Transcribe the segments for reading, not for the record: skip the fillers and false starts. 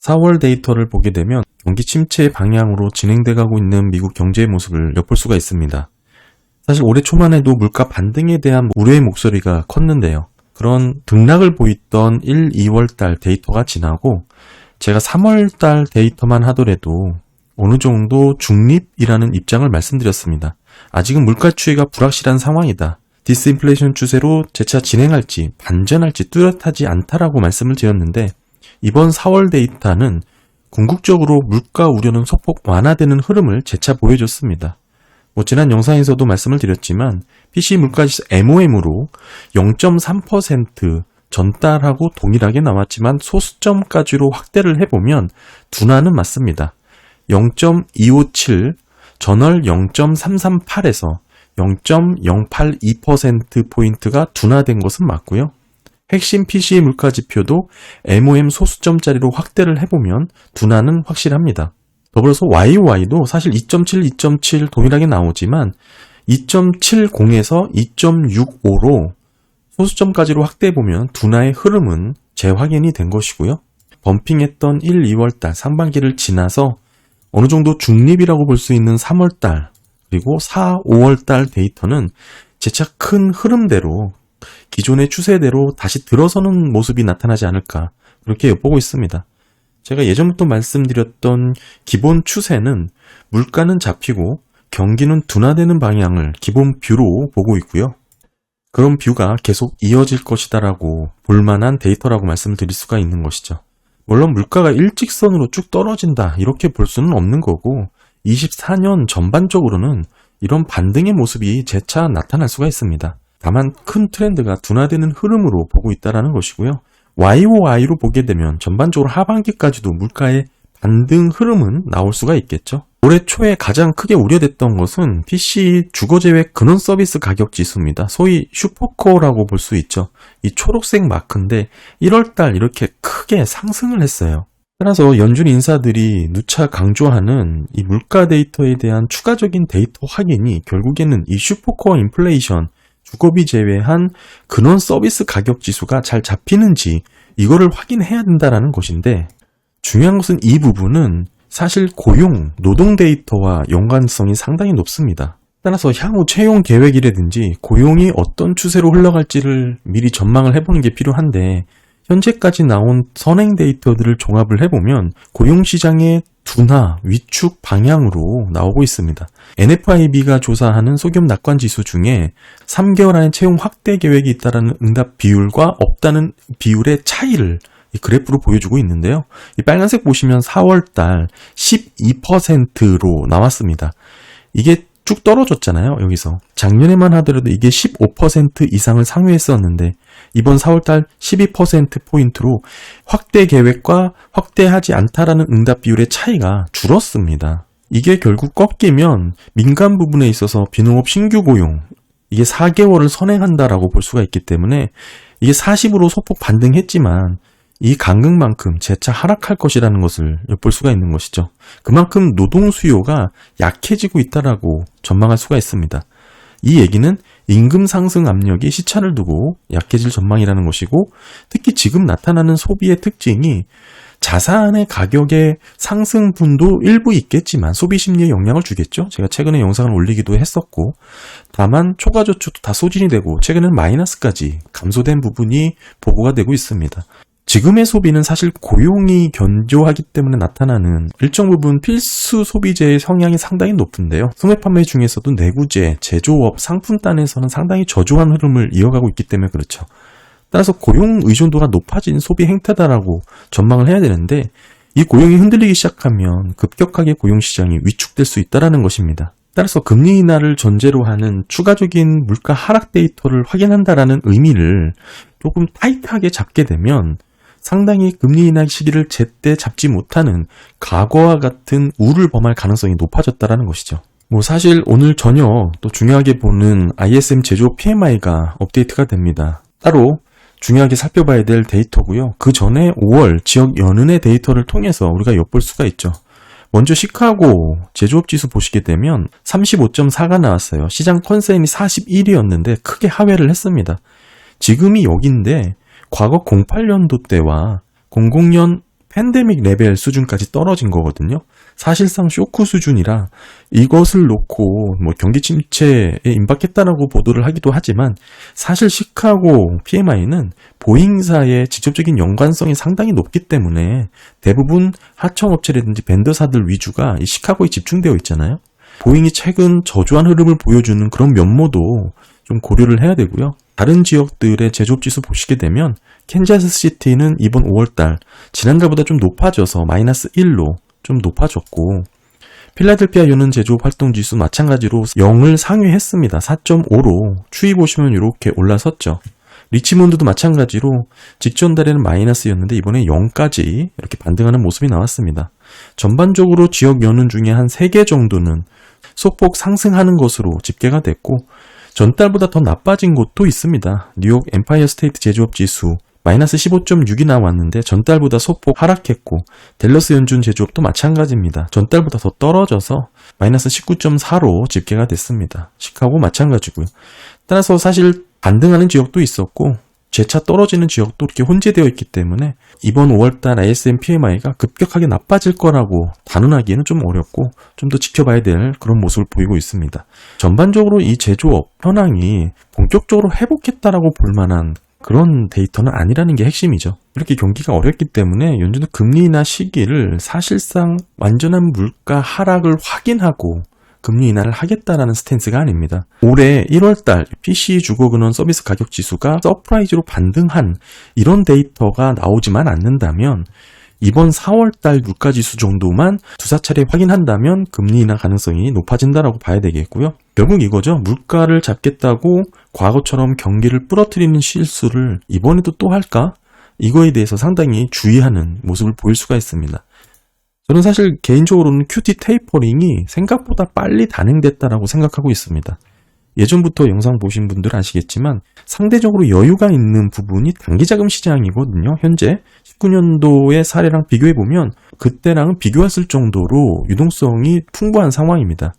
4월 데이터를 보게 되면 경기 침체의 방향으로 진행돼가고 있는 미국 경제의 모습을 엿볼 수가 있습니다. 사실 올해 초만 해도 물가 반등에 대한 우려의 목소리가 컸는데요. 그런 등락을 보였던 1, 2월 달 데이터가 지나고 제가 3월 달 데이터만 하더라도 어느 정도 중립이라는 입장을 말씀드렸습니다. 아직은 물가 추이가 불확실한 상황이다. 디스인플레이션 추세로 재차 진행할지 반전할지 뚜렷하지 않다라고 말씀을 드렸는데 이번 4월 데이터는 궁극적으로 물가 우려는 소폭 완화되는 흐름을 재차 보여줬습니다. 지난 영상에서도 말씀을 드렸지만 PC 물가지수 MOM으로 0.3% 전달하고 동일하게 나왔지만 소수점까지로 확대를 해보면 둔화는 맞습니다. 0.257, 전월 0.338에서 0.082%포인트가 둔화된 것은 맞고요. 핵심 PC 물가 지표도 MOM 소수점짜리로 확대를 해보면 둔화는 확실합니다. 더불어서 YOY도 사실 2.7, 2.7 동일하게 나오지만 2.70에서 2.65로 소수점까지로 확대해보면 둔화의 흐름은 재확인이 된 것이고요. 범핑했던 1, 2월달 상반기를 지나서 어느 정도 중립이라고 볼 수 있는 3월달 그리고 4, 5월달 데이터는 재차 큰 흐름대로 기존의 추세대로 다시 들어서는 모습이 나타나지 않을까 그렇게 엿보고 있습니다. 제가 예전부터 말씀드렸던 기본 추세는 물가는 잡히고 경기는 둔화되는 방향을 기본 뷰로 보고 있고요. 그런 뷰가 계속 이어질 것이다라고 볼만한 데이터라고 말씀을 드릴 수가 있는 것이죠. 물론 물가가 일직선으로 쭉 떨어진다 이렇게 볼 수는 없는 거고 24년 전반적으로는 이런 반등의 모습이 재차 나타날 수가 있습니다. 다만 큰 트렌드가 둔화되는 흐름으로 보고 있다는 것이고요. YOY로 보게 되면 전반적으로 하반기까지도 물가의 반등 흐름은 나올 수가 있겠죠. 올해 초에 가장 크게 우려됐던 것은 PC 주거제외 근원 서비스 가격 지수입니다. 소위 슈퍼코어라고 볼 수 있죠. 이 초록색 마크인데 1월달 이렇게 크게 상승을 했어요. 따라서 연준 인사들이 누차 강조하는 이 물가 데이터에 대한 추가적인 데이터 확인이 결국에는 이 슈퍼코어 인플레이션 주거비 제외한 근원 서비스 가격 지수가 잘 잡히는지 이거를 확인해야 된다는 것인데 중요한 것은 이 부분은 사실 고용, 노동 데이터와 연관성이 상당히 높습니다. 따라서 향후 채용 계획이라든지 고용이 어떤 추세로 흘러갈지를 미리 전망을 해보는 게 필요한데 현재까지 나온 선행 데이터들을 종합을 해보면 고용시장의 둔화, 위축 방향으로 나오고 있습니다. NFIB가 조사하는 소기업 낙관 지수 중에 3개월 안에 채용 확대 계획이 있다는 응답 비율과 없다는 비율의 차이를 이 그래프로 보여주고 있는데요. 이 빨간색 보시면 4월달 12%로 나왔습니다. 이게 쭉 떨어졌잖아요. 여기서 작년에만 하더라도 이게 15% 이상을 상회했었는데 이번 4월달 12%포인트로 확대 계획과 확대하지 않다라는 응답 비율의 차이가 줄었습니다. 이게 결국 꺾이면 민간 부분에 있어서 비농업 신규 고용 이게 4개월을 선행한다라고 볼 수가 있기 때문에 이게 40으로 소폭 반등했지만 이 간극만큼 재차 하락할 것이라는 것을 엿볼 수가 있는 것이죠. 그만큼 노동 수요가 약해지고 있다라고 전망할 수가 있습니다. 이 얘기는 임금 상승 압력이 시차를 두고 약해질 전망이라는 것이고 특히 지금 나타나는 소비의 특징이 자산의 가격의 상승분도 일부 있겠지만 소비 심리에 영향을 주겠죠. 제가 최근에 영상을 올리기도 했었고 다만 초과저축도 다 소진이 되고 최근에는 마이너스까지 감소된 부분이 보고가 되고 있습니다. 지금의 소비는 사실 고용이 견조하기 때문에 나타나는 일정 부분 필수 소비재의 성향이 상당히 높은데요. 소매 판매 중에서도 내구재, 제조업, 상품단에서는 상당히 저조한 흐름을 이어가고 있기 때문에 그렇죠. 따라서 고용 의존도가 높아진 소비 행태다라고 전망을 해야 되는데 이 고용이 흔들리기 시작하면 급격하게 고용시장이 위축될 수 있다는 것입니다. 따라서 금리 인하를 전제로 하는 추가적인 물가 하락 데이터를 확인한다라는 의미를 조금 타이트하게 잡게 되면 상당히 금리 인하 시기를 제때 잡지 못하는 과거와 같은 우를 범할 가능성이 높아졌다는 것이죠. 사실 오늘 저녁 또 중요하게 보는 ISM 제조업 PMI가 업데이트가 됩니다. 따로 중요하게 살펴봐야 될 데이터고요. 그 전에 5월 지역 연은의 데이터를 통해서 우리가 엿볼 수가 있죠. 먼저 시카고 제조업 지수 보시게 되면 35.4가 나왔어요. 시장 컨센이 41이었는데 크게 하회를 했습니다. 지금이 여기인데 과거 08년도 때와 00년 팬데믹 레벨 수준까지 떨어진 거거든요. 사실상 쇼크 수준이라 이것을 놓고 뭐 경기 침체에 임박했다라고 보도를 하기도 하지만 사실 시카고 PMI는 보잉사의 직접적인 연관성이 상당히 높기 때문에 대부분 하청업체라든지 벤더사들 위주가 이 시카고에 집중되어 있잖아요. 보잉이 최근 저조한 흐름을 보여주는 그런 면모도 좀 고려를 해야 되고요. 다른 지역들의 제조업 지수 보시게 되면 캔자스시티는 이번 5월달 지난달보다 좀 높아져서 마이너스 1로 좀 높아졌고, 필라델피아 연은 제조업 활동 지수 마찬가지로 0을 상회했습니다. 4.5로 추이 보시면 이렇게 올라섰죠. 리치몬드도 마찬가지로 직전 달에는 마이너스였는데 이번에 0까지 이렇게 반등하는 모습이 나왔습니다. 전반적으로 지역 연은 중에 한 3개 정도는 소폭 상승하는 것으로 집계가 됐고, 전달보다 더 나빠진 곳도 있습니다. 뉴욕 엠파이어 스테이트 제조업 지수 마이너스 15.6이 나왔는데 전달보다 소폭 하락했고, 댈러스 연준 제조업도 마찬가지입니다. 전달보다 더 떨어져서 마이너스 19.4로 집계가 됐습니다. 시카고 마찬가지고요. 따라서 사실 반등하는 지역도 있었고 재차 떨어지는 지역도 이렇게 혼재되어 있기 때문에 이번 5월달 ISM PMI가 급격하게 나빠질 거라고 단언하기에는 좀 어렵고 좀 더 지켜봐야 될 그런 모습을 보이고 있습니다. 전반적으로 이 제조업 현황이 본격적으로 회복했다라고 볼 만한 그런 데이터는 아니라는 게 핵심이죠. 이렇게 경기가 어렵기 때문에 연준은 금리 인하 시기를 사실상 완전한 물가 하락을 확인하고 금리 인하를 하겠다라는 스탠스가 아닙니다. 올해 1월달 PCE 주거근원 서비스 가격 지수가 서프라이즈로 반등한 이런 데이터가 나오지만 않는다면 이번 4월달 물가지수 정도만 두사 차례 확인한다면 금리 인하 가능성이 높아진다라고 봐야 되겠고요. 결국 이거죠. 물가를 잡겠다고 과거처럼 경기를 부러뜨리는 실수를 이번에도 또 할까? 이거에 대해서 상당히 주의하는 모습을 보일 수가 있습니다. 저는 사실 개인적으로는 QT 테이퍼링이 생각보다 빨리 단행됐다라고 생각하고 있습니다. 예전부터 영상 보신 분들은 아시겠지만 상대적으로 여유가 있는 부분이 단기자금 시장이거든요. 현재 19년도의 사례랑 비교해보면 그때랑은 비교했을 정도로 유동성이 풍부한 상황입니다.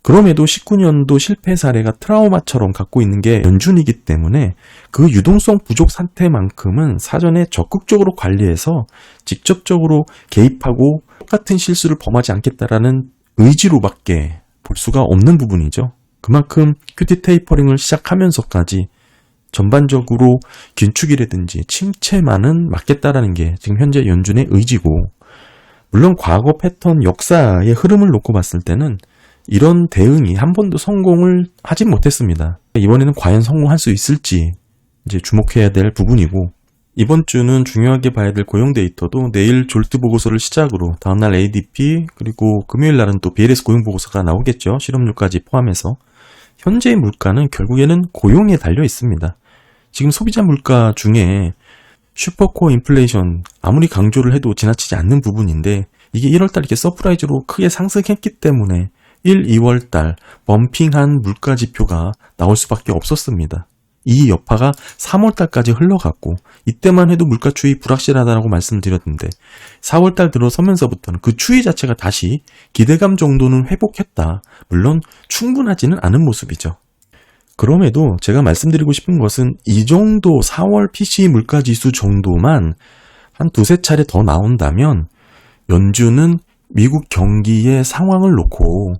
그럼에도 19년도 실패 사례가 트라우마처럼 갖고 있는 게 연준이기 때문에 그 유동성 부족 상태만큼은 사전에 적극적으로 관리해서 직접적으로 개입하고 똑같은 실수를 범하지 않겠다라는 의지로밖에 볼 수가 없는 부분이죠. 그만큼 QT 테이퍼링을 시작하면서까지 전반적으로 긴축이라든지 침체만은 막겠다라는 게 지금 현재 연준의 의지고, 물론 과거 패턴 역사의 흐름을 놓고 봤을 때는 이런 대응이 한 번도 성공을 하진 못했습니다. 이번에는 과연 성공할 수 있을지 이제 주목해야 될 부분이고, 이번 주는 중요하게 봐야 될 고용 데이터도 내일 졸트 보고서를 시작으로 다음날 ADP 그리고 금요일 날은 또 BLS 고용 보고서가 나오겠죠. 실업률까지 포함해서. 현재의 물가는 결국에는 고용에 달려 있습니다. 지금 소비자 물가 중에 슈퍼코어 인플레이션 아무리 강조를 해도 지나치지 않는 부분인데 이게 1월달 이렇게 서프라이즈로 크게 상승했기 때문에 1, 2월달 범핑한 물가 지표가 나올 수밖에 없었습니다. 이 여파가 3월달까지 흘러갔고 이때만 해도 물가 추이 불확실하다고 말씀드렸는데 4월달 들어서면서부터는 그 추이 자체가 다시 기대감 정도는 회복했다. 물론 충분하지는 않은 모습이죠. 그럼에도 제가 말씀드리고 싶은 것은 이 정도 4월 PCE 물가지수 정도만 한 두세 차례 더 나온다면 연준은 미국 경기의 상황을 놓고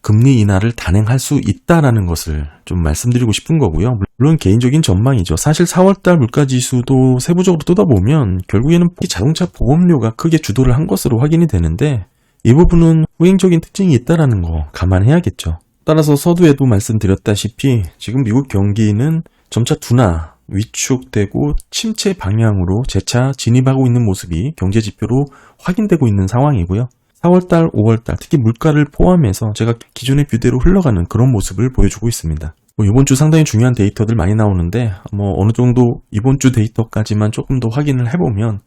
금리 인하를 단행할 수 있다라는 것을 좀 말씀드리고 싶은 거고요. 물론 개인적인 전망이죠. 사실 4월달 물가지수도 세부적으로 뜯어보면 결국에는 자동차 보험료가 크게 주도를 한 것으로 확인이 되는데 이 부분은 후행적인 특징이 있다라는 거 감안해야겠죠. 따라서 서두에도 말씀드렸다시피 지금 미국 경기는 점차 둔화, 위축되고 침체 방향으로 재차 진입하고 있는 모습이 경제지표로 확인되고 있는 상황이고요. 4월달, 5월달, 특히 물가를 포함해서 제가 기존의 뷰대로 흘러가는 그런 모습을 보여주고 있습니다. 이번 주 상당히 중요한 데이터들 많이 나오는데 어느 정도 이번 주 데이터까지만 조금 더 확인을 해보면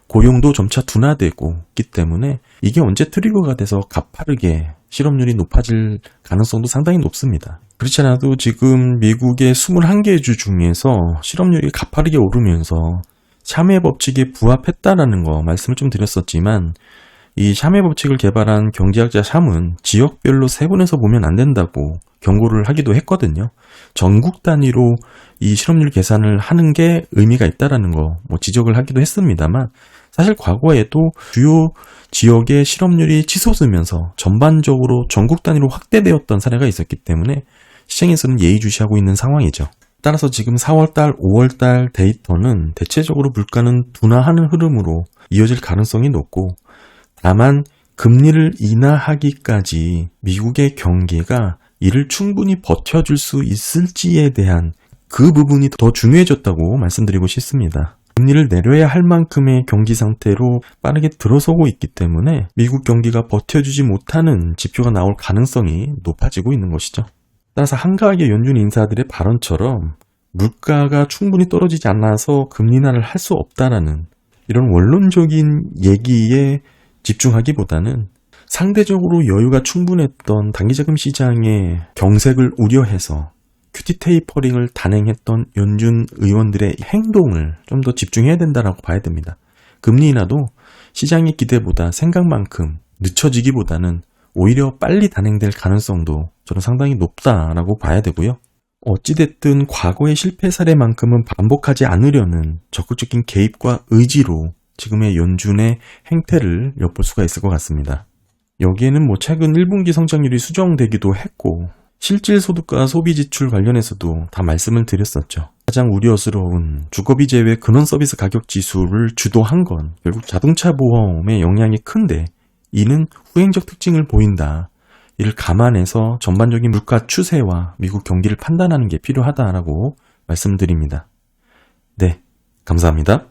고용도 점차 둔화되고 있기 때문에 이게 언제 트리거가 돼서 가파르게 실업률이 높아질 가능성도 상당히 높습니다. 그렇지 않아도 지금 미국의 21개 주 중에서 실업률이 가파르게 오르면서 샤메 법칙에 부합했다라는 거 말씀을 좀 드렸었지만 이 샤메 법칙을 개발한 경제학자 샴은 지역별로 세분해서 보면 안 된다고 경고를 하기도 했거든요. 전국 단위로 이 실업률 계산을 하는 게 의미가 있다라는 거 지적을 하기도 했습니다만, 사실 과거에도 주요 지역의 실업률이 치솟으면서 전반적으로 전국 단위로 확대되었던 사례가 있었기 때문에 시장에서는 예의주시하고 있는 상황이죠. 따라서 지금 4월달, 5월달 데이터는 대체적으로 물가는 둔화하는 흐름으로 이어질 가능성이 높고, 다만 금리를 인하하기까지 미국의 경기가 이를 충분히 버텨줄 수 있을지에 대한 그 부분이 더 중요해졌다고 말씀드리고 싶습니다. 금리를 내려야 할 만큼의 경기 상태로 빠르게 들어서고 있기 때문에 미국 경기가 버텨주지 못하는 지표가 나올 가능성이 높아지고 있는 것이죠. 따라서 한가하게 연준 인사들의 발언처럼 물가가 충분히 떨어지지 않아서 금리 인하를 할 수 없다라는 이런 원론적인 얘기에 집중하기보다는 상대적으로 여유가 충분했던 단기자금 시장의 경색을 우려해서 큐티 테이퍼링을 단행했던 연준 의원들의 행동을 좀 더 집중해야 된다라고 봐야 됩니다. 금리 인하도 시장의 기대보다 생각만큼 늦춰지기보다는 오히려 빨리 단행될 가능성도 저는 상당히 높다라고 봐야 되고요. 어찌됐든 과거의 실패 사례만큼은 반복하지 않으려는 적극적인 개입과 의지로 지금의 연준의 행태를 엿볼 수가 있을 것 같습니다. 여기에는 최근 1분기 성장률이 수정되기도 했고, 실질소득과 소비지출 관련해서도 다 말씀을 드렸었죠. 가장 우려스러운 주거비 제외 근원서비스 가격지수를 주도한 건 결국 자동차 보험의 영향이 큰데, 이는 후행적 특징을 보인다. 이를 감안해서 전반적인 물가 추세와 미국 경기를 판단하는 게 필요하다라고 말씀드립니다. 네, 감사합니다.